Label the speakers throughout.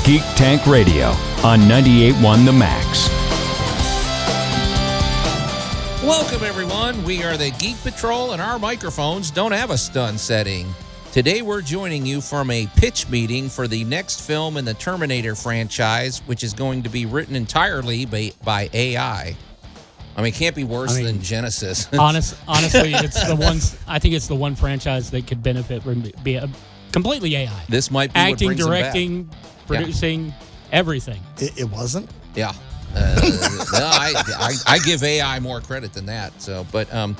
Speaker 1: Geek Tank Radio on 98.1 The Max.
Speaker 2: Welcome, everyone. We are the Geek Patrol, and our microphones don't have a stun setting. Today, we're joining you from a pitch meeting for the next film in the Terminator franchise, which is going to be written entirely by AI. I mean, it can't be worse than Genesis.
Speaker 3: Honestly, it's the ones. I think it's the one franchise that could benefit from being completely AI.
Speaker 2: This might be
Speaker 3: acting,
Speaker 2: what brings
Speaker 3: directing, producing, everything.
Speaker 4: It wasn't.
Speaker 2: Yeah. No, I give AI more credit than that. So, but
Speaker 3: no.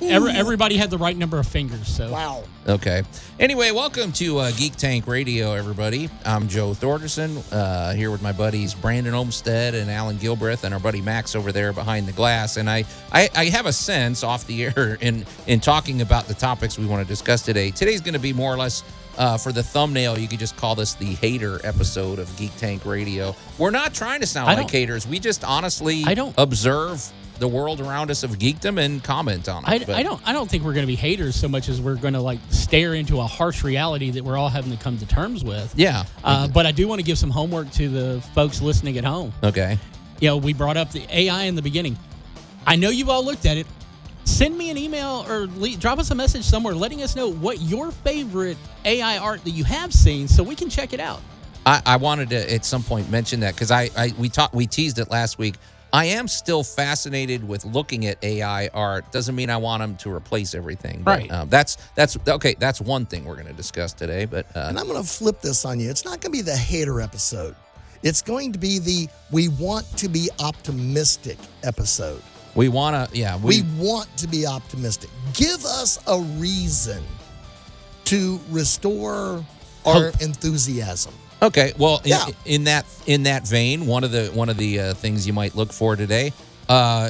Speaker 3: Everybody had the right number of fingers. So
Speaker 4: Wow.
Speaker 2: Okay. Anyway, welcome to Geek Tank Radio, everybody. I'm Joe Thorderson, here with my buddies Brandon Olmstead and Allan Gilbreth, and our buddy Max over there behind the glass. And I have a sense off the air in talking about the topics we want to discuss today. Today's going to be more or less. For the thumbnail, you could just call this the hater episode of Geek Tank Radio. We're not trying to sound like haters. We just honestly observe the world around us of geekdom and comment on it.
Speaker 3: I don't think we're going to be haters so much as we're going to stare into a harsh reality that we're all having to come to terms with.
Speaker 2: Yeah.
Speaker 3: But I do want to give some homework to the folks listening at home.
Speaker 2: Okay.
Speaker 3: We brought up the AI in the beginning. I know you've all looked at it. Send me an email or drop us a message somewhere letting us know what your favorite AI art that you have seen so we can check it out.
Speaker 2: I wanted to at some point mention that because we teased it last week. I am still fascinated with looking at AI art. Doesn't mean I want them to replace everything. But,
Speaker 3: right.
Speaker 2: That's okay. That's one thing we're going to discuss today. But
Speaker 4: and I'm going to flip this on you. It's not going to be the hater episode. It's going to be the we want to be optimistic episode.
Speaker 2: We want to,
Speaker 4: we want to be optimistic. Give us a reason to restore our enthusiasm.
Speaker 2: Okay, well, in that vein, one of the things you might look for today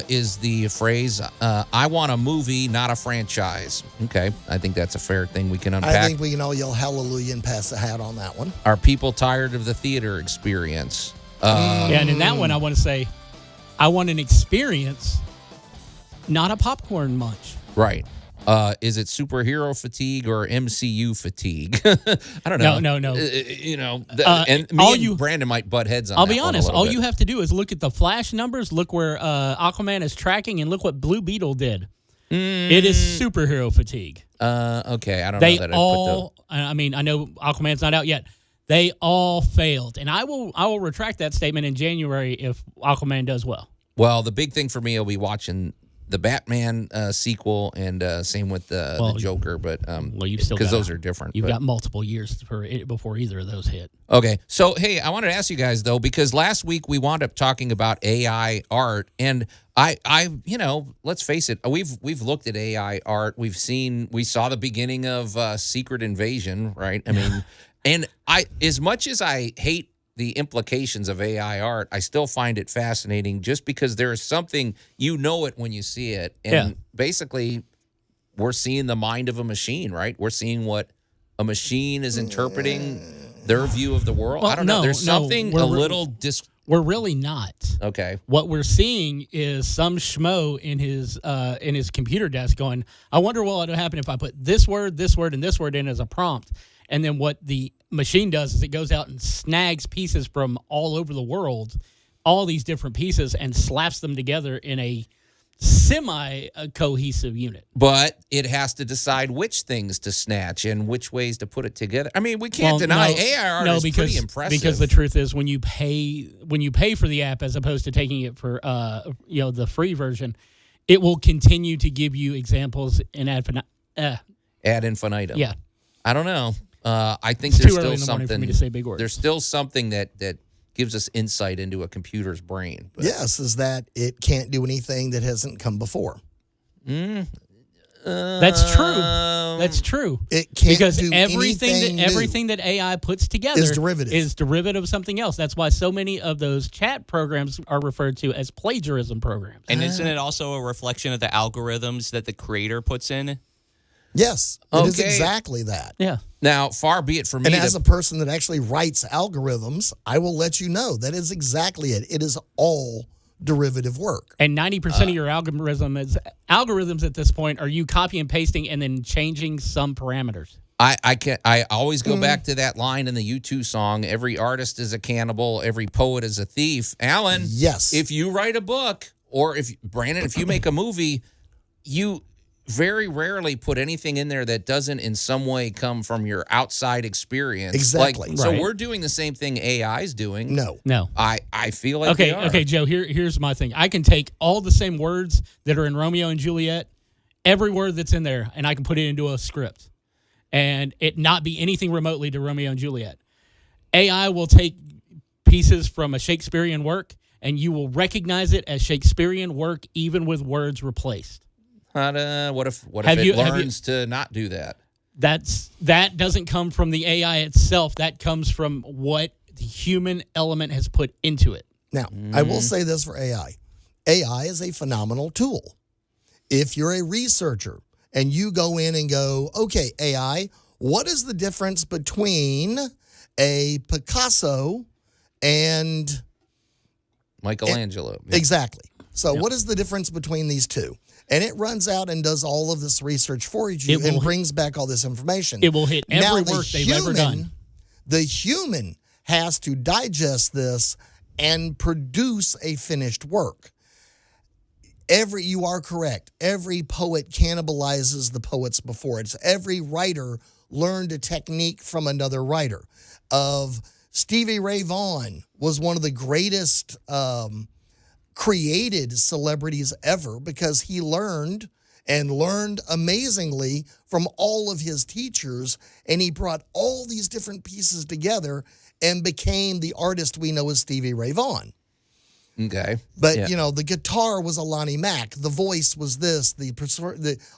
Speaker 2: is the phrase "I want a movie, not a franchise." Okay, I think that's a fair thing we can unpack.
Speaker 4: I think we can all yell hallelujah and pass the hat on that one.
Speaker 2: Are people tired of the theater experience?
Speaker 3: And in that one, I want to say, I want an experience. Not a popcorn munch.
Speaker 2: Right. Is it superhero fatigue or MCU fatigue? I don't know.
Speaker 3: No.
Speaker 2: And me and Brandon might butt heads on that.
Speaker 3: I'll be honest. All
Speaker 2: bit.
Speaker 3: you have to do is look at the Flash numbers, look where Aquaman is tracking, and look what Blue Beetle did. It is superhero fatigue.
Speaker 2: Okay. I don't
Speaker 3: they
Speaker 2: know that
Speaker 3: all. I mean, I know Aquaman's not out yet. They all failed, and I will retract that statement in January if Aquaman does well.
Speaker 2: Well, the big thing for me will be watching the Batman sequel and same with the Joker, but
Speaker 3: you've still
Speaker 2: because those are different.
Speaker 3: You've got multiple years before either of those hit.
Speaker 2: Okay, so hey, I wanted to ask you guys though, because last week we wound up talking about AI art, and I let's face it, we've looked at AI art, we saw the beginning of Secret Invasion, right? I mean, and as much as I hate the implications of AI art, I still find it fascinating just because there is something, it when you see it. And basically, we're seeing the mind of a machine, right? We're seeing what a machine is interpreting their view of the world.
Speaker 3: Well,
Speaker 2: I don't know. There's something a little...
Speaker 3: We're really not.
Speaker 2: Okay.
Speaker 3: What we're seeing is some schmo in his computer desk going, I wonder what would happen if I put this word, and this word in as a prompt. And then what the machine does is it goes out and snags pieces from all over the world, all these different pieces, and slaps them together in a semi-cohesive unit.
Speaker 2: But it has to decide which things to snatch and which ways to put it together. I mean, we can't deny AI art is pretty impressive.
Speaker 3: Because the truth is, when you pay for the app as opposed to taking it for the free version, it will continue to give you examples in ad
Speaker 2: infinitum.
Speaker 3: Yeah,
Speaker 2: I don't know. I think
Speaker 3: it's
Speaker 2: there's
Speaker 3: too early
Speaker 2: still
Speaker 3: in the morning
Speaker 2: something.
Speaker 3: for me to say big words.
Speaker 2: There's still something that gives us insight into a computer's brain. But.
Speaker 4: Yes, is that it can't do anything that hasn't come before.
Speaker 3: That's true. That's true.
Speaker 4: It can't
Speaker 3: because
Speaker 4: do
Speaker 3: everything that AI puts together
Speaker 4: is derivative
Speaker 3: of something else. That's why so many of those chat programs are referred to as plagiarism programs.
Speaker 5: And isn't it also a reflection of the algorithms that the creator puts in?
Speaker 4: Yes, it is exactly that.
Speaker 3: Yeah.
Speaker 2: Now, far be it from me.
Speaker 4: And as a person that actually writes algorithms, I will let you know that is exactly it. It is all derivative work.
Speaker 3: And 90% of your algorithms at this point are you copy and pasting and then changing some parameters.
Speaker 2: I always go back to that line in the U2 song, every artist is a cannibal, every poet is a thief. Alan,
Speaker 4: Yes.
Speaker 2: if you write a book, or if Brandon, if you make a movie, you very rarely put anything in there that doesn't in some way come from your outside experience.
Speaker 4: Exactly.
Speaker 2: So
Speaker 3: Right.
Speaker 2: we're doing the same thing AI is doing.
Speaker 3: No.
Speaker 2: I feel like they are.
Speaker 3: Okay, Joe. Here's my thing. I can take all the same words that are in Romeo and Juliet, every word that's in there, and I can put it into a script, and it not be anything remotely to Romeo and Juliet. AI will take pieces from a Shakespearean work, and you will recognize it as Shakespearean work, even with words replaced.
Speaker 2: What if
Speaker 3: Have
Speaker 2: it
Speaker 3: you-
Speaker 2: learns to not do that?
Speaker 3: That doesn't come from the AI itself. That comes from what the human element has put into it.
Speaker 4: Now, I will say this for AI. AI is a phenomenal tool. If you're a researcher and you go in and go, okay, AI, what is the difference between a Picasso and...
Speaker 2: Michelangelo. Yeah.
Speaker 4: Exactly. So what is the difference between these two? And it runs out and does all of this research for you and brings back all this information.
Speaker 3: It will hit every
Speaker 4: Now,
Speaker 3: work they've ever done.
Speaker 4: The human has to digest this and produce a finished work. You are correct. Every poet cannibalizes the poets before it. Every writer learned a technique from another writer. Stevie Ray Vaughan was one of the greatest created celebrities ever because he learned amazingly from all of his teachers, and he brought all these different pieces together and became the artist we know as Stevie Ray Vaughan.
Speaker 2: Okay.
Speaker 4: But,
Speaker 2: Yeah.
Speaker 4: the guitar was Alani Mac. The voice was this,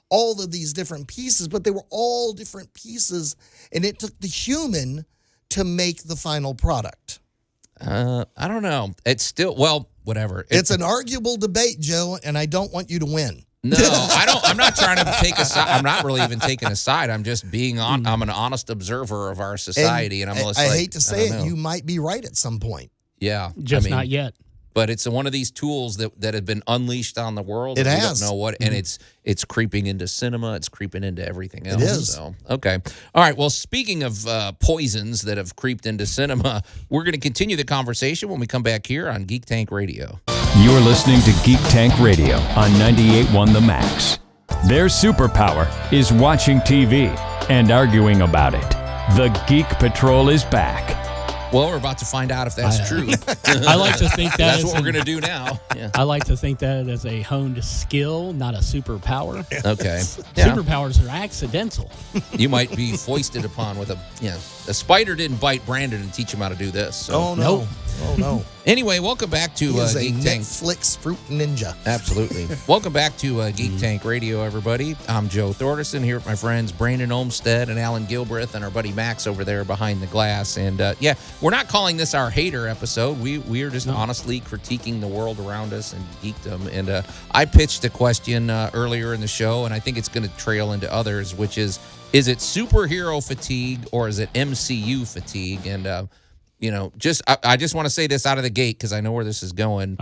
Speaker 4: all of these different pieces, but they were all different pieces, and it took the human to make the final product.
Speaker 2: I don't know. It's still, whatever.
Speaker 4: It's an arguable debate, Joe, and I don't want you to win.
Speaker 2: No, I don't. I'm not trying to take a side. I'm not really even taking a side. I'm just being on. I'm an honest observer of our society, and I'm just
Speaker 4: I
Speaker 2: like,
Speaker 4: hate to say it, you might be right at some point.
Speaker 2: Yeah,
Speaker 3: Just not yet.
Speaker 2: But it's one of these tools that have been unleashed on the world.
Speaker 4: It
Speaker 2: We
Speaker 4: has.
Speaker 2: don't know what, and it's creeping into cinema. It's creeping into everything else.
Speaker 4: is.
Speaker 2: So, okay. All right. Well, speaking of poisons that have creeped into cinema, we're going to continue the conversation when we come back here on Geek Tank Radio.
Speaker 1: You're listening to Geek Tank Radio on 98.1 The Max. Their superpower is watching TV and arguing about it. The Geek Patrol is back.
Speaker 2: Well, we're about to find out if that's true.
Speaker 3: I like to think that
Speaker 2: That's
Speaker 3: is
Speaker 2: what we're going to do now. Yeah.
Speaker 3: I like to think that as a honed skill, not a superpower.
Speaker 2: Okay. Yeah.
Speaker 3: Superpowers are accidental.
Speaker 2: You might be foisted upon with a spider didn't bite Brandon and teach him how to do this. So.
Speaker 4: Oh, no.
Speaker 3: Nope.
Speaker 4: Oh, no.
Speaker 2: Anyway, welcome back to
Speaker 4: He is a
Speaker 2: Geek Tank.
Speaker 4: Netflix fruit ninja.
Speaker 2: Absolutely. Welcome back to Geek Tank Radio, everybody. I'm Joe Thorderson here with my friends Brandon Olmstead and Alan Gilbreth and our buddy Max over there behind the glass. And we're not calling this our hater episode. We are just honestly critiquing the world around us and geekdom. And I pitched a question earlier in the show, and I think it's going to trail into others, which is it superhero fatigue or is it MCU fatigue? And I just want to say this out of the gate because I know where this is going.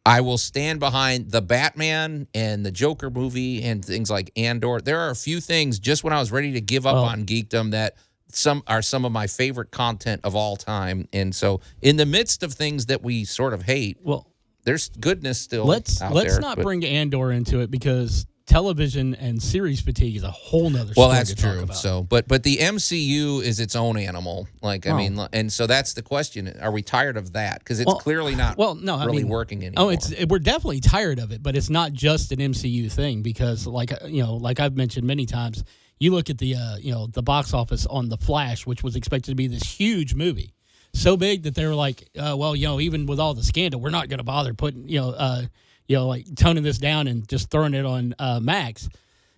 Speaker 2: I will stand behind the Batman and the Joker movie and things like Andor. There are a few things just when I was ready to give up on geekdom that some of my favorite content of all time. And so in the midst of things that we sort of hate, there's goodness still
Speaker 3: Let's
Speaker 2: out there.
Speaker 3: not bring Andor into it because television and series fatigue is a whole nother story.
Speaker 2: Well, that's
Speaker 3: to talk
Speaker 2: true.
Speaker 3: about.
Speaker 2: So, but the MCU is its own animal. And so that's the question: are we tired of that? Because it's clearly not. Really working anymore.
Speaker 3: We're definitely tired of it, but it's not just an MCU thing because, like I've mentioned many times, you look at the box office on The Flash, which was expected to be this huge movie, so big that they were like, even with all the scandal, we're not going to bother putting toning this down and just throwing it on Max.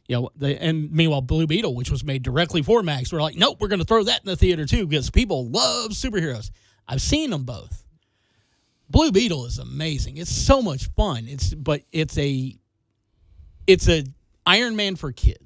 Speaker 3: And meanwhile, Blue Beetle, which was made directly for Max, we're like, nope, we're going to throw that in the theater too because people love superheroes. I've seen them both. Blue Beetle is amazing. It's so much fun. It's a Iron Man for kids.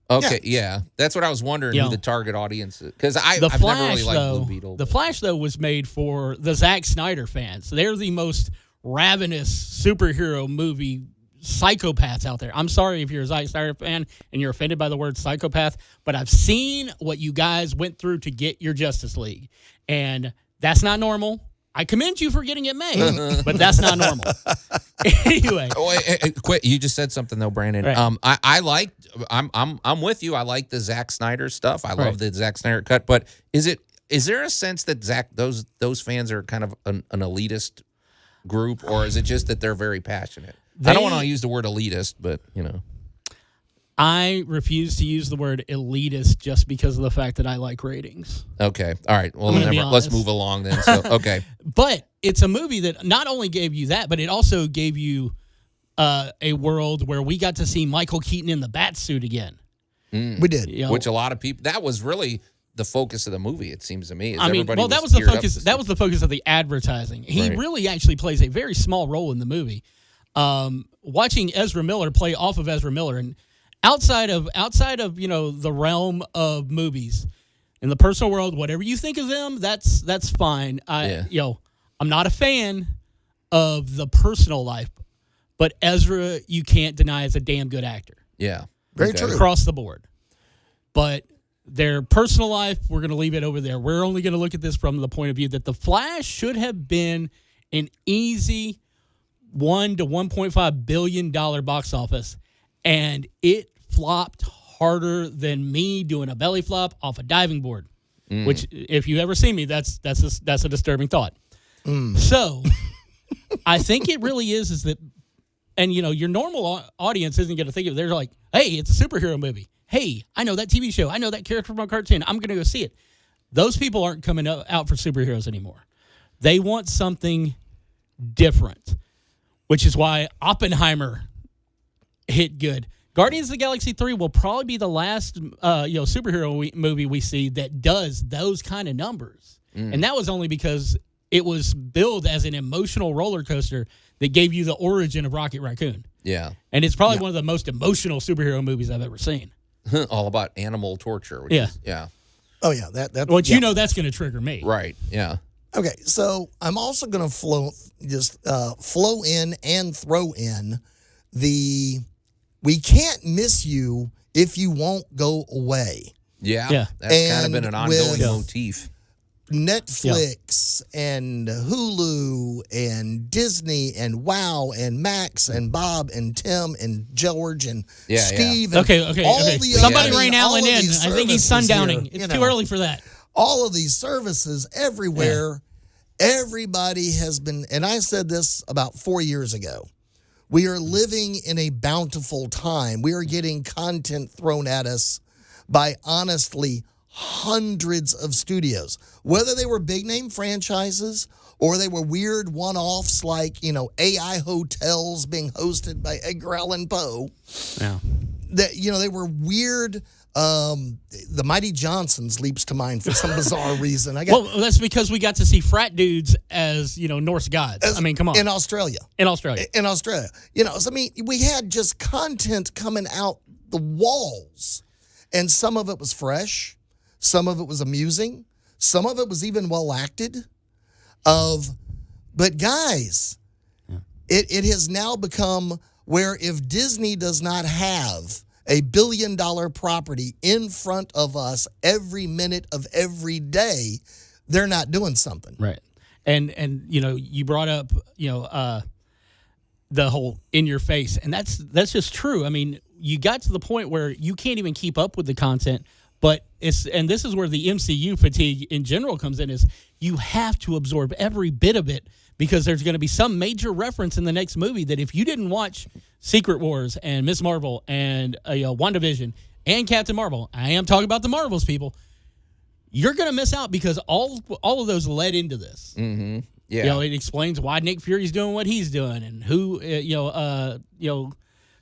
Speaker 2: Okay, yeah. That's what I was wondering who the target audience is. Because I've never really liked Blue Beetle.
Speaker 3: The Flash, though, was made for the Zack Snyder fans. They're the most ravenous superhero movie psychopaths out there. I'm sorry if you're a Zack Snyder fan and you're offended by the word psychopath, but I've seen what you guys went through to get your Justice League, and that's not normal. I commend you for getting it made, but that's not normal. Anyway,
Speaker 2: Quit. You just said something though, Brandon.
Speaker 3: Right.
Speaker 2: I'm with you. I like the Zack Snyder stuff. I love the Zack Snyder cut. But is there a sense that those fans are kind of an elitist group, or is it just that they're very passionate? I don't want to use the word elitist, but
Speaker 3: I refuse to use the word elitist just because of the fact that I like ratings.
Speaker 2: Okay. All right. Well, let's move along then. So, okay.
Speaker 3: But it's a movie that not only gave you that, but it also gave you a world where we got to see Michael Keaton in the bat suit again.
Speaker 4: We did.
Speaker 2: Which a lot of people, that was really the focus of the movie, it seems to me.
Speaker 3: That was the focus. That was the focus of the advertising. He really actually plays a very small role in the movie. Watching Ezra Miller play off of Ezra Miller, and outside of the realm of movies, in the personal world, whatever you think of them, that's fine. I'm not a fan of the personal life, but Ezra, you can't deny, is a damn good actor.
Speaker 2: Yeah,
Speaker 4: very true
Speaker 3: across the board. But their personal life, we're going to leave it over there. We're only going to look at this from the point of view that The Flash should have been an easy $1 to $1.5 billion box office, and it flopped harder than me doing a belly flop off a diving board. Which, if you ever see me, that's a disturbing thought. So, I think it really is that, and your normal audience isn't going to think of it. They're like, hey, it's a superhero movie. Hey, I know that TV show. I know that character from a cartoon. I'm going to go see it. Those people aren't coming out for superheroes anymore. They want something different, which is why Oppenheimer hit good. Guardians of the Galaxy 3 will probably be the last superhero movie we see that does those kind of numbers. And that was only because it was billed as an emotional roller coaster that gave you the origin of Rocket Raccoon.
Speaker 2: Yeah.
Speaker 3: And it's probably one of the most emotional superhero movies I've ever seen.
Speaker 2: All about animal torture.
Speaker 3: Yeah.
Speaker 4: Oh, yeah. That's
Speaker 3: that's going to trigger me.
Speaker 2: Right. Yeah.
Speaker 4: Okay, so I'm also going to flow in and throw in we can't miss you if you won't go away.
Speaker 2: Yeah. That's kind of been an ongoing motif.
Speaker 4: Netflix and Hulu and Disney and WoW and Max and Bob and Tim and George and Steve. And
Speaker 3: Okay. Somebody rein Allan in. I think he's sundowning.
Speaker 4: Here,
Speaker 3: it's too early for that.
Speaker 4: All of these services everywhere. Everybody has been, and I said this about 4 years ago. We are living in a bountiful time. We are getting content thrown at us by, honestly, hundreds of studios. Whether they were big-name franchises or they were weird one-offs like, AI Hotels being hosted by Edgar Allan Poe.
Speaker 3: Yeah.
Speaker 4: They were weird. The Mighty Johnsons leaps to mind for some bizarre reason.
Speaker 3: Well, that's because we got to see frat dudes as, Norse gods. Come on.
Speaker 4: In Australia. We had just content coming out the walls. And some of it was fresh. Some of it was amusing. Some of it was even well acted. But guys, it has now become where if Disney does not have a $1 billion property in front of us every minute of every day, they're not doing something.
Speaker 3: Right. And you brought up, the whole in your face, and that's just true. You got to the point where you can't even keep up with the content, but this is where the MCU fatigue in general comes in, is you have to absorb every bit of it, because there's going to be some major reference in the next movie that if you didn't watch Secret Wars and Ms. Marvel and WandaVision and Captain Marvel, I am talking about the Marvels, people, you're going to miss out, because all of those led into this.
Speaker 2: Mm-hmm. Yeah.
Speaker 3: It explains why Nick Fury's doing what he's doing, and who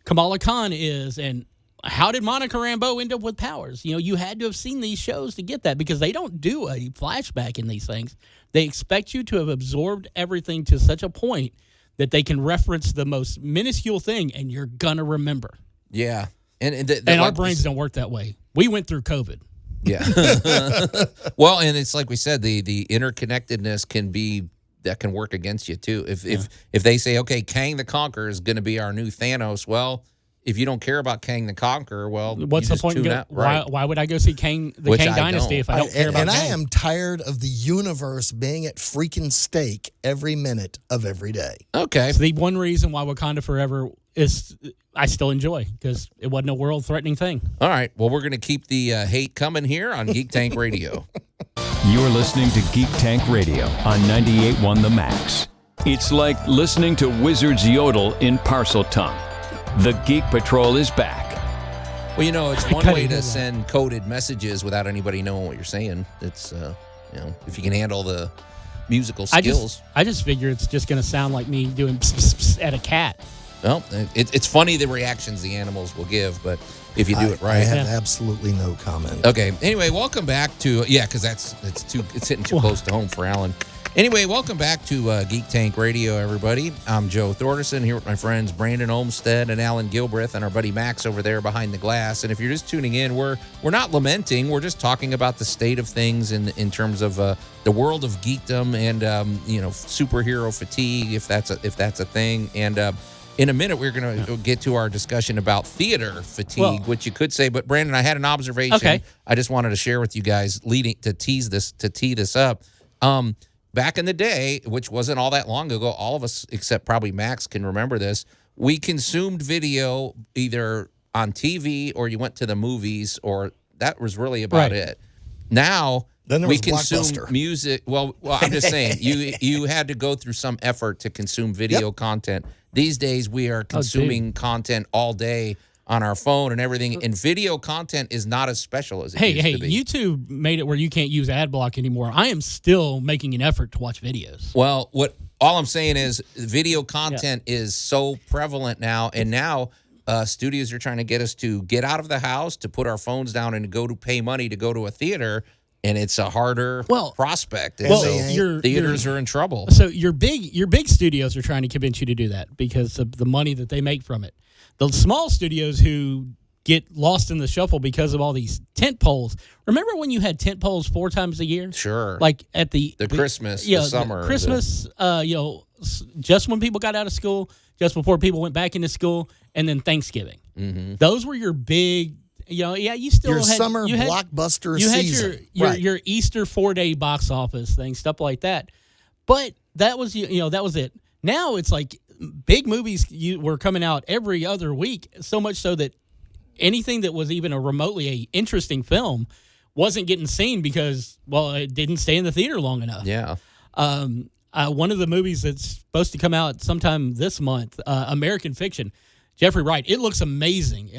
Speaker 3: Kamala Khan is, and how did Monica Rambeau end up with powers. You had to have seen these shows to get that, because they don't do a flashback in these things. They expect you to have absorbed everything to such a point that they can reference the most minuscule thing, and you're gonna remember.
Speaker 2: Yeah,
Speaker 3: and our brains don't work that way. We went through COVID.
Speaker 2: Yeah. Well, and it's like we said, the interconnectedness can be that can work against you too. If they say, okay, Kang the Conqueror is going to be our new Thanos, well, if you don't care about Kang the Conqueror, well,
Speaker 3: what's
Speaker 2: you
Speaker 3: the point?
Speaker 2: tune out, right?
Speaker 3: Why would I go see Kang
Speaker 2: Which
Speaker 3: Kang
Speaker 2: I
Speaker 3: Dynasty
Speaker 2: don't.
Speaker 3: if I don't care about
Speaker 4: And I
Speaker 3: Kang?
Speaker 4: am tired of the universe being at freaking stake every minute of every day.
Speaker 2: Okay.
Speaker 3: It's the one reason why Wakanda Forever is I still enjoy, because it wasn't a world-threatening thing.
Speaker 2: All right. Well, we're going to keep the hate coming here on Geek Tank Radio.
Speaker 1: You're listening to Geek Tank Radio on 98.1 The Max. It's like listening to wizards yodel in parcel tongue. The Geek Patrol is back.
Speaker 2: Well, you know, it's one
Speaker 3: couldn't
Speaker 2: way
Speaker 3: hear
Speaker 2: to
Speaker 3: that.
Speaker 2: send coded messages without anybody knowing what you're saying. It's, you know, if you can handle the musical skills.
Speaker 3: I just figure it's just going to sound like me doing pss, pss, pss at a cat.
Speaker 2: Well, it's funny the reactions the animals will give, but if you do it
Speaker 4: I
Speaker 2: right.
Speaker 4: have absolutely no comment.
Speaker 2: Okay. Anyway, welcome back to because it's hitting too close to home for Allan. Anyway, welcome back to Geek Tank Radio, everybody. I'm Joe Thorderson here with my friends Brandon Olmstead and Allan Gilbreth and our buddy Max over there behind the glass. And if you're just tuning in, we're not lamenting. We're just talking about the state of things in terms of the world of geekdom and superhero fatigue, if that's a thing. And in a minute, we're going to get to our discussion about theater fatigue, which you could say. But Brandon, I had an observation.
Speaker 3: Okay.
Speaker 2: I just wanted to share with you guys, tee this up. Back in the day, which wasn't all that long ago, all of us except probably Max can remember this. We consumed video either on TV or you went to the movies, or that was really about it. Now
Speaker 4: Then there
Speaker 2: we
Speaker 4: was
Speaker 2: consume
Speaker 4: Blockbuster.
Speaker 2: music. Well, I'm just saying you had to go through some effort to consume video content. These days we are consuming content all day on our phone and everything, and video content is not as special as it used to be.
Speaker 3: YouTube made it where you can't use ad block anymore. I am still making an effort to watch videos.
Speaker 2: Well, all I'm saying is video content is so prevalent now, and now studios are trying to get us to get out of the house, to put our phones down, and to go to pay money to go to a theater, and it's a harder prospect. And so theaters are in trouble.
Speaker 3: So your big studios are trying to convince you to do that because of the money that they make from it. The small studios who get lost in the shuffle because of all these tent poles. Remember when you had tent poles 4 times a year?
Speaker 2: Sure.
Speaker 3: Like at the
Speaker 2: Christmas, the summer.
Speaker 3: Christmas, just when people got out of school, just before people went back into school, and then Thanksgiving. Mm-hmm. Those were your big, you still
Speaker 4: Your
Speaker 3: had
Speaker 4: summer
Speaker 3: you had,
Speaker 4: blockbuster
Speaker 3: you
Speaker 4: season.
Speaker 3: had your Easter 4-day box office thing, stuff like that. But that was that was it. Now it's like big movies were coming out every other week, so much so that anything that was even a remotely a interesting film wasn't getting seen because, it didn't stay in the theater long enough.
Speaker 2: Yeah.
Speaker 3: One of the movies that's supposed to come out sometime this month, American Fiction, Jeffrey Wright, it looks amazing.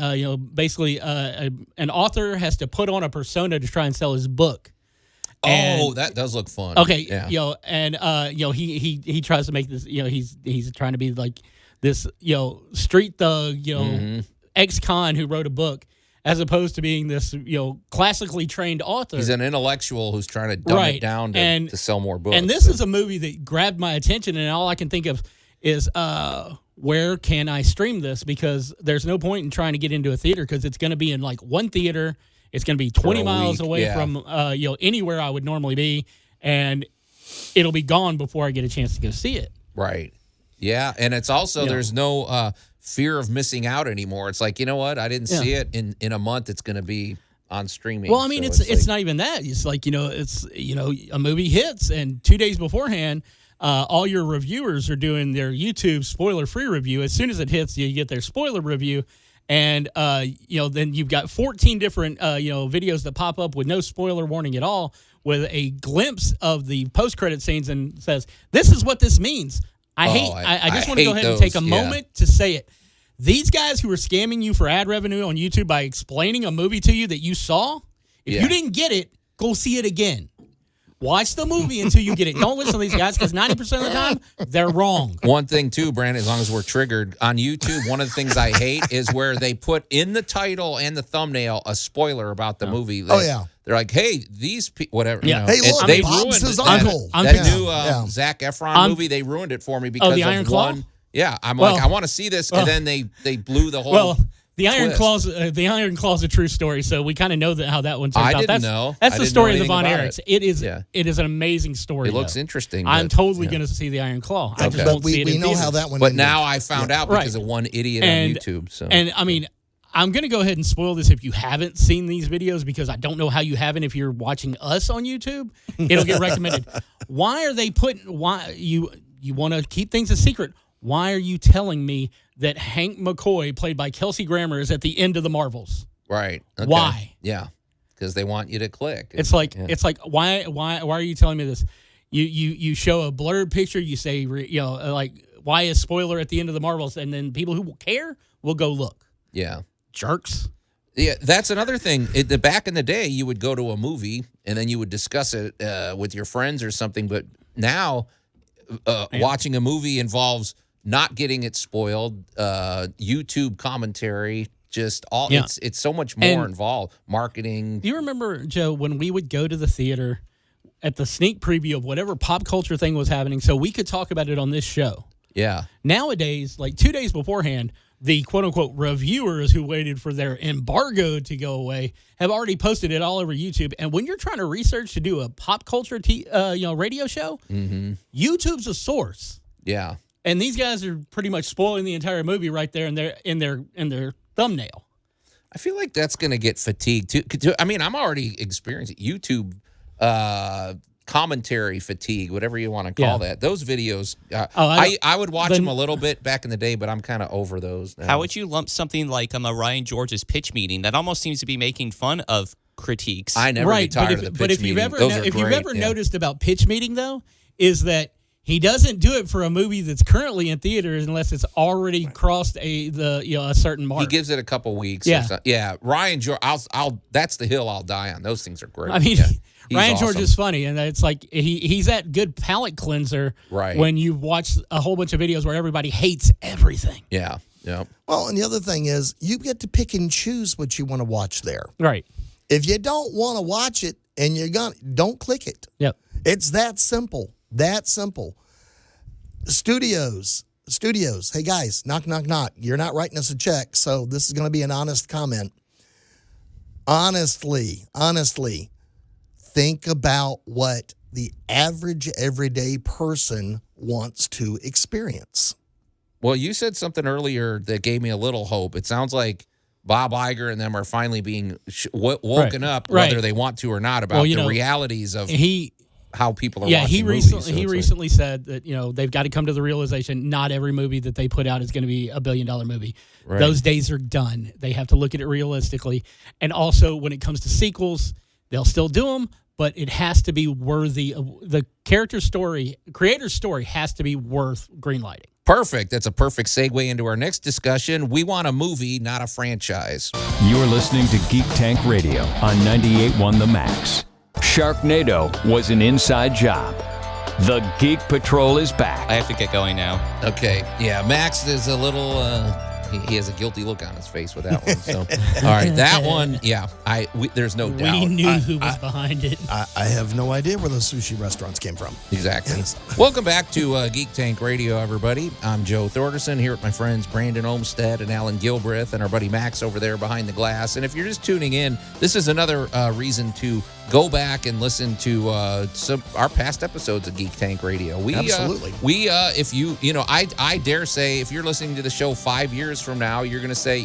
Speaker 3: Basically, an author has to put on a persona to try and sell his book.
Speaker 2: That does look fun.
Speaker 3: Okay,
Speaker 2: yeah.
Speaker 3: He tries to make this, he's trying to be like this, street thug, ex-con who wrote a book, as opposed to being this, classically trained author.
Speaker 2: He's an intellectual who's trying to dumb it down to sell more books.
Speaker 3: And this is a movie that grabbed my attention, and all I can think of is where can I stream this? Because there's no point in trying to get into a theater because it's going to be in like one theater. It's going to be 20 miles away from anywhere I would normally be, and it'll be gone before I get a chance to go see it.
Speaker 2: Right. Yeah, and it's also there's no fear of missing out anymore. It's like, you know what? I didn't see it in a month. It's going to be on streaming.
Speaker 3: Well, I mean,
Speaker 2: so
Speaker 3: it's not even that. It's like, it's a movie hits, and 2 days beforehand, all your reviewers are doing their YouTube spoiler-free review. As soon as it hits, you get their spoiler review. And, then you've got 14 different, videos that pop up with no spoiler warning at all, with a glimpse of the post-credit scenes and says, this is what this means. I just want to go ahead and take a moment to say it. These guys who are scamming you for ad revenue on YouTube by explaining a movie to you that you saw, if you didn't get it, go see it again. Watch the movie until you get it. Don't listen to these guys because 90% of the time, they're wrong.
Speaker 2: One thing, too, Brandon, as long as we're triggered, on YouTube, one of the things I hate is where they put in the title and the thumbnail a spoiler about the movie. They're like, hey, these people, whatever.
Speaker 3: Yeah.
Speaker 4: Hey, look,
Speaker 2: they
Speaker 4: Bob's
Speaker 2: ruined
Speaker 4: his
Speaker 2: that,
Speaker 4: uncle.
Speaker 2: that new Zac Efron movie. They ruined it for me because
Speaker 3: the
Speaker 2: of
Speaker 3: Iron Claw?
Speaker 2: one. Yeah, I'm like, I want to see this, and then they blew the whole
Speaker 3: The Iron
Speaker 2: twist.
Speaker 3: Claw's a true story, so we kind of know how that one turns
Speaker 2: I
Speaker 3: out.
Speaker 2: didn't know.
Speaker 3: That's
Speaker 2: I
Speaker 3: the
Speaker 2: didn't
Speaker 3: story
Speaker 2: know
Speaker 3: of the
Speaker 2: anything
Speaker 3: Von
Speaker 2: about
Speaker 3: Erichs.
Speaker 2: it.
Speaker 3: It is an amazing story.
Speaker 2: It looks
Speaker 3: though.
Speaker 2: interesting.
Speaker 3: I'm
Speaker 2: but,
Speaker 3: totally
Speaker 2: yeah.
Speaker 3: going to see the Iron Claw. I
Speaker 2: Okay.
Speaker 3: just
Speaker 4: But
Speaker 3: won't see it
Speaker 4: we
Speaker 3: in
Speaker 4: know how
Speaker 3: theaters.
Speaker 4: that one
Speaker 2: But
Speaker 4: ended.
Speaker 2: now I found out because
Speaker 3: Right.
Speaker 2: of one idiot
Speaker 3: And-
Speaker 2: on YouTube. So
Speaker 3: And I mean, I'm going to go ahead and spoil this if you haven't seen these videos because I don't know how you haven't. If you're watching us on YouTube, it'll get recommended. Why are they why you want to keep things a secret? Why are you telling me that Hank McCoy, played by Kelsey Grammer, is at the end of the Marvels?
Speaker 2: right. Okay.
Speaker 3: Why?
Speaker 2: Yeah. Because they want you to click.
Speaker 3: It's like
Speaker 2: Yeah.
Speaker 3: why are you telling me this? You show a blurred picture. You say like why is spoiler at the end of the Marvels, and then people who care will go look.
Speaker 2: Yeah.
Speaker 3: Jerks.
Speaker 2: Yeah, that's another thing. Back in the day, you would go to a movie and then you would discuss it with your friends or something. But now, watching a movie involves not getting it spoiled, YouTube commentary, just all.
Speaker 3: Yeah.
Speaker 2: It's so much more involved. Marketing.
Speaker 3: Do you remember, Joe, when we would go to the theater at the sneak preview of whatever pop culture thing was happening, so we could talk about it on this show?
Speaker 2: Yeah.
Speaker 3: Nowadays, like 2 days beforehand, the quote-unquote reviewers who waited for their embargo to go away have already posted it all over YouTube. And when you're trying to research to do a pop culture radio show, YouTube's a source.
Speaker 2: Yeah.
Speaker 3: And these guys are pretty much spoiling the entire movie right there in their thumbnail.
Speaker 2: I feel like that's going to get fatigued too. I mean, I'm already experiencing YouTube commentary fatigue, whatever you want to call that. Those videos, I would watch them a little bit back in the day, but I'm kind of over those now.
Speaker 5: How would you lump something like a Ryan George's pitch meeting that almost seems to be making fun of critiques?
Speaker 2: I never get tired of the pitch
Speaker 3: but if you've
Speaker 2: meeting.
Speaker 3: ever
Speaker 2: Those are
Speaker 3: if you've
Speaker 2: great,
Speaker 3: ever
Speaker 2: yeah.
Speaker 3: noticed about pitch meeting though, is that he doesn't do it for a movie that's currently in theaters unless it's already crossed a certain mark.
Speaker 2: He gives it a couple weeks.
Speaker 3: Yeah.
Speaker 2: Or something. Yeah. Ryan George, that's the hill I'll die on. Those things are great.
Speaker 3: I mean,
Speaker 2: Yeah. He's
Speaker 3: Ryan George
Speaker 2: awesome.
Speaker 3: is funny, and it's like he's that good palate cleanser.
Speaker 2: Right.
Speaker 3: When you watch a whole bunch of videos where everybody hates everything.
Speaker 2: Yeah. Yeah.
Speaker 4: Well, and the other thing is you get to pick and choose what you want to watch there.
Speaker 3: Right.
Speaker 4: If you don't want to watch it and don't click it.
Speaker 3: Yep.
Speaker 4: It's that simple. That simple. Studios. Hey guys, knock, knock, knock. You're not writing us a check, so this is going to be an honest comment. Honestly, think about what the average everyday person wants to experience.
Speaker 2: Well, you said something earlier that gave me a little hope. It sounds like Bob Iger and them are finally being woken up, whether they want to or not, about the realities of how people are watching movies.
Speaker 3: He recently said that they've got to come to the realization not every movie that they put out is going to be $1 billion movie.
Speaker 2: Right.
Speaker 3: Those days are done. They have to look at it realistically. And also, when it comes to sequels, they'll still do them, but it has to be worthy of the creator's story has to be worth greenlighting.
Speaker 2: Perfect. That's a perfect segue into our next discussion. We want a movie, not a franchise.
Speaker 1: You're listening to Geek Tank Radio on 98.1 The Max. Sharknado was an inside job. The Geek Patrol is back.
Speaker 5: I have to get going now.
Speaker 2: Okay. Yeah, Max is a little he has a guilty look on his face with that one. So, all right, that one, yeah, there's no doubt.
Speaker 3: We knew who was behind it.
Speaker 4: I have no idea where those sushi restaurants came from.
Speaker 2: Exactly.
Speaker 4: Yes.
Speaker 2: Welcome back to Geek Tank Radio, everybody. I'm Joe Thorderson here with my friends Brandon Olmstead and Allan Gilbreth and our buddy Max over there behind the glass. And if you're just tuning in, this is another reason to go back and listen to our past episodes of Geek Tank Radio.
Speaker 4: Absolutely.
Speaker 2: If I dare say, if you're listening to the show 5 years from now, you're going to say,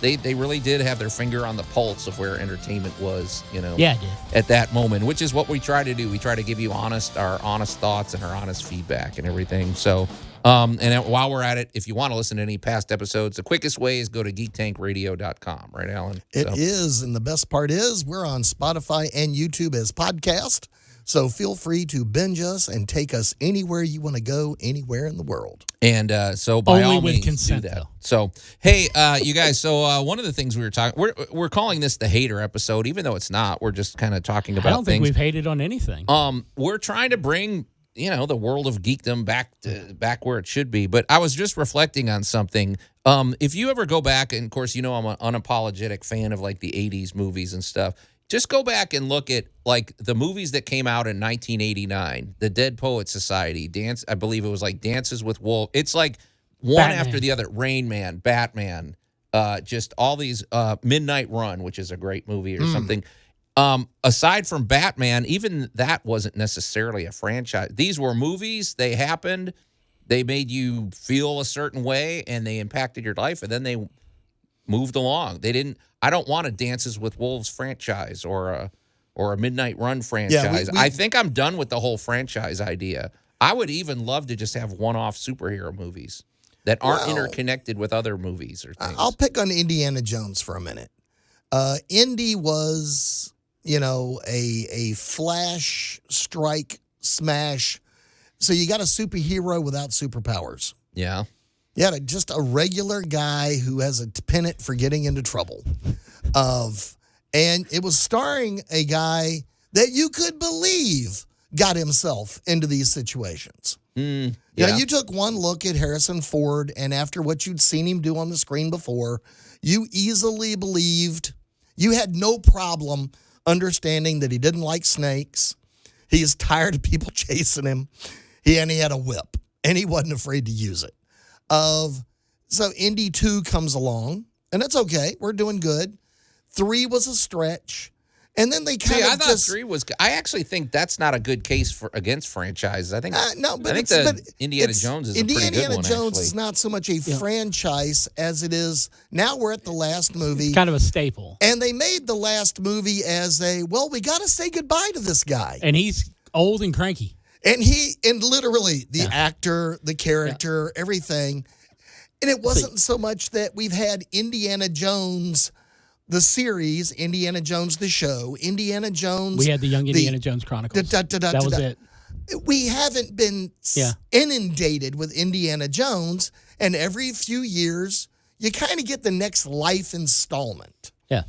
Speaker 2: they really did have their finger on the pulse of where entertainment was,
Speaker 3: Yeah, it did.
Speaker 2: at that moment, which is what we try to do. We try to give you our honest thoughts and our honest feedback and everything. So, and while we're at it, if you want to listen to any past episodes, the quickest way is go to geektankradio.com, right, Allan?
Speaker 4: It is, and the best part is we're on Spotify and YouTube as podcast. So feel free to binge us and take us anywhere you want to go, anywhere in the world.
Speaker 2: And so by
Speaker 3: Only
Speaker 2: all
Speaker 3: with
Speaker 2: means,
Speaker 3: consent,
Speaker 2: do that.
Speaker 3: though.
Speaker 2: So, hey, you guys, so one of the things we were talking, we're calling this the hater episode, even though it's not. We're just kind of talking about
Speaker 3: I don't think
Speaker 2: things.
Speaker 3: we've hated on anything.
Speaker 2: We're trying to bring, the world of geekdom back where it should be. But I was just reflecting on something. If you ever go back, and of course, I'm an unapologetic fan of like the 80s movies and stuff. Just go back and look at like the movies that came out in 1989, The Dead Poets Society, I believe it was like Dances with Wolves. It's like one
Speaker 3: Batman.
Speaker 2: after the other. Rain Man, Batman, just all these Midnight Run, which is a great movie or something. Aside from Batman, even that wasn't necessarily a franchise. These were movies. They happened. They made you feel a certain way, and they impacted your life, and then they moved along. They didn't. I don't want a Dances with Wolves franchise or a Midnight Run franchise. I think I'm done with the whole franchise idea. I would even love to just have one-off superhero movies that aren't interconnected with other movies or things.
Speaker 4: I'll pick on Indiana Jones for a minute. Indy was, a flash strike smash. So you got a superhero without superpowers.
Speaker 2: Yeah.
Speaker 4: You had just a regular guy who has a pennant for getting into trouble. And it was starring a guy that you could believe got himself into these situations.
Speaker 2: Yeah.
Speaker 4: You took one look at Harrison Ford, and after what you'd seen him do on the screen before, you easily believed, you had no problem understanding that he didn't like snakes. He is tired of people chasing him. He had a whip, and he wasn't afraid to use it. So Indy 2 comes along, and that's okay. We're doing good. 3 was a stretch. And then they
Speaker 2: I thought 3 was. I actually think that's not a good case against franchises. I think Indiana Jones is a pretty good one.
Speaker 4: Indiana Jones
Speaker 2: actually.
Speaker 4: is not so much a franchise as it is. Now we're at the last movie,
Speaker 3: Kind of a staple.
Speaker 4: and they made the last movie as we got to say goodbye to this guy,
Speaker 3: And he's old and cranky.
Speaker 4: and literally the actor, the character, everything, and it wasn't so much that we've had Indiana Jones. The series, Indiana Jones, the show, Indiana Jones.
Speaker 3: We had the Young Indiana Jones Chronicles. That was it.
Speaker 4: We haven't been inundated with Indiana Jones, and every few years, you kind of get the next life installment.
Speaker 3: Yeah.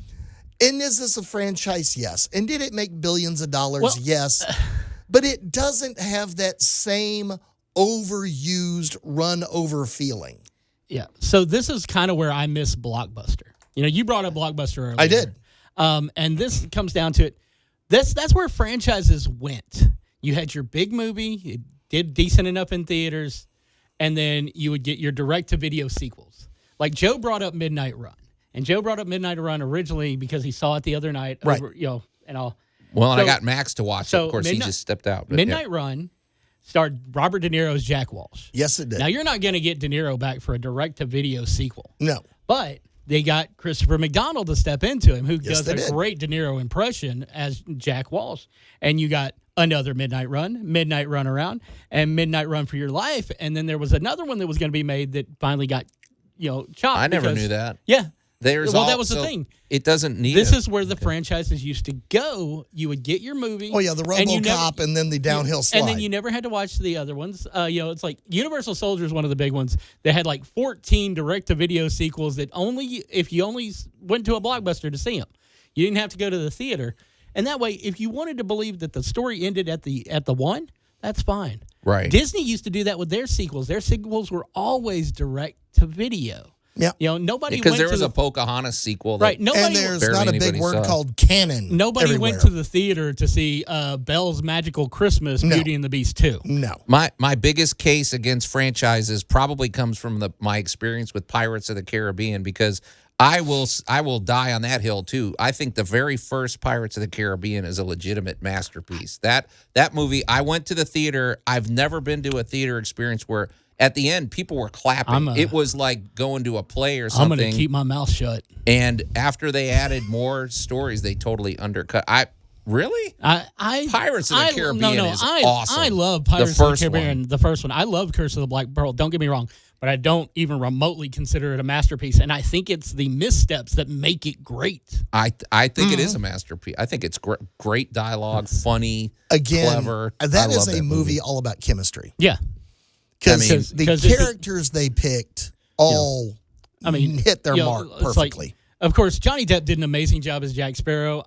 Speaker 4: And is this a franchise? Yes. And did it make billions of dollars? Yes. But it doesn't have that same overused, run-over feeling.
Speaker 3: Yeah. So this is kind of where I miss Blockbuster. You brought up Blockbuster earlier.
Speaker 4: I did.
Speaker 3: And this comes down to it. That's where franchises went. You had your big movie, it did decent enough in theaters, and then you would get your direct-to-video sequels. Like Joe brought up Midnight Run. And Joe brought up Midnight Run originally because he saw it the other night.
Speaker 4: Right.
Speaker 3: And all.
Speaker 2: Well, and I got Max to watch it. Of course, he just stepped out. But
Speaker 3: Midnight Run starred Robert De Niro as Jack Walsh.
Speaker 4: Yes, it did.
Speaker 3: Now, you're not going to get De Niro back for a direct-to-video sequel.
Speaker 4: No.
Speaker 3: But they got Christopher McDonald to step into him, who does a
Speaker 4: did.
Speaker 3: great De Niro impression as Jack Walsh. And you got another Midnight Run Around, and Midnight Run for Your Life. And then there was another one that was going to be made that finally got, chopped.
Speaker 2: I never knew that.
Speaker 3: Yeah.
Speaker 2: That
Speaker 3: was the thing.
Speaker 2: It doesn't need.
Speaker 3: This is where the franchises used to go. You would get your movie.
Speaker 4: Oh, yeah, the RoboCop and then the downhill slide.
Speaker 3: And then you never had to watch the other ones. It's like Universal Soldier is one of the big ones. They had like 14 direct-to-video sequels that if you only went to a Blockbuster to see them. You didn't have to go to the theater. And that way, if you wanted to believe that the story ended at the one, that's fine.
Speaker 2: Right.
Speaker 3: Disney used to do that with their sequels. Their sequels were always direct-to-video.
Speaker 4: Yeah.
Speaker 3: Nobody
Speaker 2: because
Speaker 3: went
Speaker 2: there
Speaker 3: to
Speaker 2: was a Pocahontas sequel.
Speaker 3: Right.
Speaker 4: And
Speaker 3: Nobody
Speaker 4: there's
Speaker 2: barely
Speaker 4: not a big
Speaker 2: anybody
Speaker 4: word
Speaker 2: saw.
Speaker 4: called canon.
Speaker 3: Nobody
Speaker 4: everywhere.
Speaker 3: went to the theater to see Belle's Magical Christmas,
Speaker 4: No.
Speaker 3: Beauty and the Beast 2.
Speaker 4: No.
Speaker 2: My biggest case against franchises probably comes from my experience with Pirates of the Caribbean, because I will die on that hill too. I think the very first Pirates of the Caribbean is a legitimate masterpiece. That movie, I went to the theater. I've never been to a theater experience where at the end people were clapping. It was like going to a play or something.
Speaker 3: I'm going to keep my mouth shut.
Speaker 2: And after they added more stories, they totally undercut. Really? Pirates of the Caribbean is awesome.
Speaker 3: I love Pirates of the Caribbean,
Speaker 2: one.
Speaker 3: the first one. I love Curse of the Black Pearl. Don't get me wrong, but I don't even remotely consider it a masterpiece. And I think it's the missteps that make it great.
Speaker 2: I think it is a masterpiece. I think it's great dialogue, funny,
Speaker 4: Again,
Speaker 2: clever.
Speaker 4: that
Speaker 2: I
Speaker 4: is
Speaker 2: love
Speaker 4: a movie all about chemistry.
Speaker 3: Yeah.
Speaker 4: Because the characters they picked all hit their mark perfectly.
Speaker 3: Of course, Johnny Depp did an amazing job as Jack Sparrow.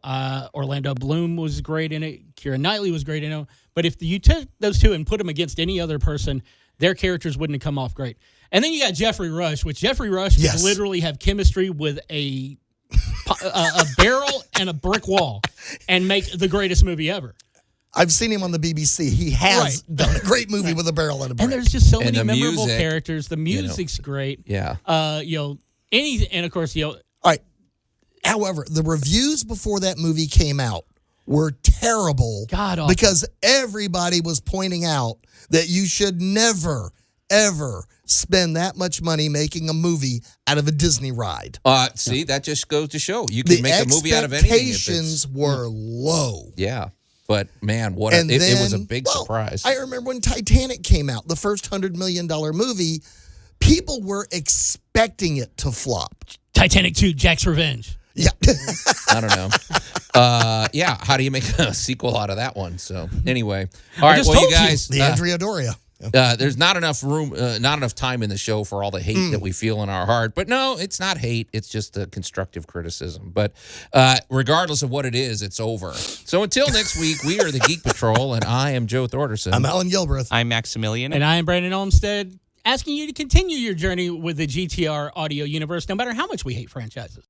Speaker 3: Orlando Bloom was great in it. Keira Knightley was great in it. But if you took those two and put them against any other person, their characters wouldn't have come off great. And then you got Jeffrey Rush, which Jeffrey Rush would literally have chemistry with a barrel and a brick wall and make the greatest movie ever.
Speaker 4: I've seen him on the BBC. He has done a great movie with a barrel and a brick.
Speaker 3: And there's just so
Speaker 2: And
Speaker 3: many
Speaker 2: the
Speaker 3: memorable
Speaker 2: music,
Speaker 3: characters. The music's great.
Speaker 2: Yeah.
Speaker 3: And of course,
Speaker 4: All right. However, the reviews before that movie came out were terrible.
Speaker 3: God awful.
Speaker 4: Because everybody was pointing out that you should never, ever spend that much money making a movie out of a Disney ride.
Speaker 2: See, that just goes to show you can make a movie out of anything.
Speaker 4: The expectations were low.
Speaker 2: Yeah. But man, it was a big surprise.
Speaker 4: I remember when Titanic came out, the first $100 million movie, people were expecting it to flop.
Speaker 3: Titanic 2, Jack's Revenge.
Speaker 4: Yeah.
Speaker 2: I don't know. Yeah, how do you make a sequel out of that one? So anyway, all right. Well, you guys,
Speaker 4: the Andrea Doria.
Speaker 2: there's not enough room, not enough time in the show for all the hate that we feel in our heart. But no, it's not hate. It's just a constructive criticism. But regardless of what it is, it's over. So until next week, we are the Geek Patrol, and I am Joe Thorderson.
Speaker 4: I'm Allan Gilbreth.
Speaker 5: I'm Maximilian.
Speaker 3: And I am Brandon Olmsted, asking you to continue your journey with the GTR audio universe, no matter how much we hate franchises.